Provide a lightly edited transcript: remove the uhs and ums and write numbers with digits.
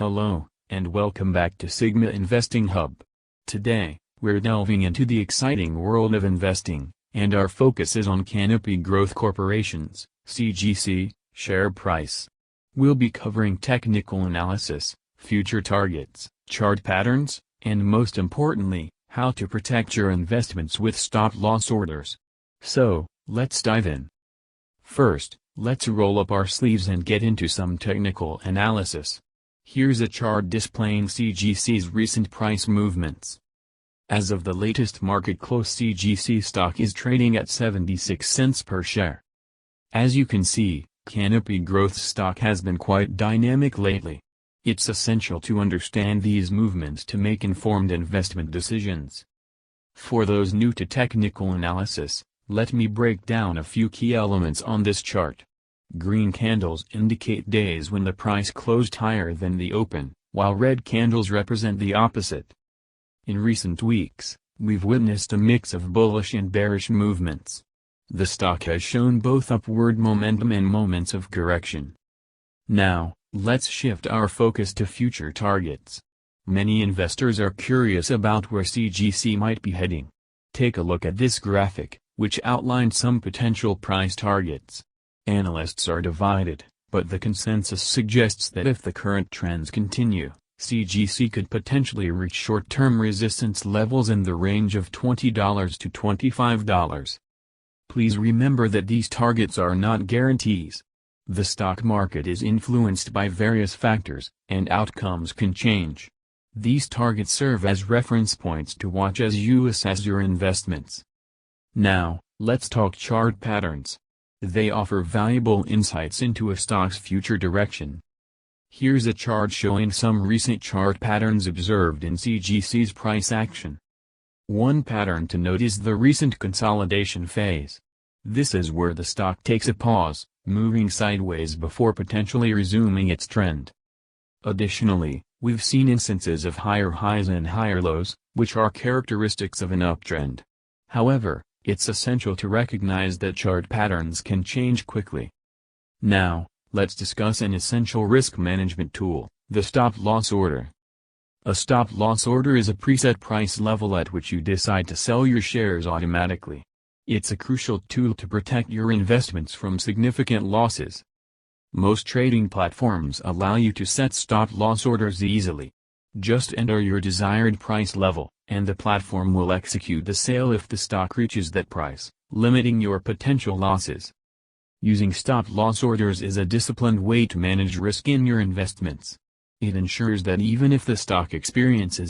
Hello, and welcome back to Sigma Investing Hub. Today, we're delving into the exciting world of investing, and our focus is on Canopy Growth Corporation's CGC share price. We'll be covering technical analysis, future targets, chart patterns, and most importantly, how to protect your investments with stop-loss orders. So, let's dive in. First, let's roll up our sleeves and get into some technical analysis. Here's a chart displaying CGC's recent price movements. As of the latest market close, CGC stock is trading at 76 cents per share. As you can see, Canopy Growth stock has been quite dynamic lately. It's essential to understand these movements to make informed investment decisions. For those new to technical analysis, let me break down a few key elements on this chart. Green candles indicate days when the price closed higher than the open, while red candles represent the opposite. In recent weeks, we've witnessed a mix of bullish and bearish movements. The stock has shown both upward momentum and moments of correction. Now, let's shift our focus to future targets. Many investors are curious about where CGC might be heading. Take a look at this graphic, which outlines some potential price targets. Analysts are divided, but the consensus suggests that if the current trends continue, CGC could potentially reach short-term resistance levels in the range of $20 to $25. Please remember that these targets are not guarantees. The stock market is influenced by various factors, and outcomes can change. These targets serve as reference points to watch as you assess your investments. Now, let's talk chart patterns. They offer valuable insights into a stock's future direction. Here's a chart showing some recent chart patterns observed in CGC's price action. One pattern to note is the recent consolidation phase. This is where the stock takes a pause, moving sideways before potentially resuming its trend. Additionally, we've seen instances of higher highs and higher lows, which are characteristics of an uptrend. However, it's essential to recognize that chart patterns can change quickly. Now, let's discuss an essential risk management tool, the stop-loss order. A stop-loss order is a preset price level at which you decide to sell your shares automatically. It's a crucial tool to protect your investments from significant losses. Most trading platforms allow you to set stop-loss orders easily. Just enter your desired price level, and the platform will execute the sale if the stock reaches that price, limiting your potential losses. Using stop-loss orders is a disciplined way to manage risk in your investments. It ensures that even if the stock experiences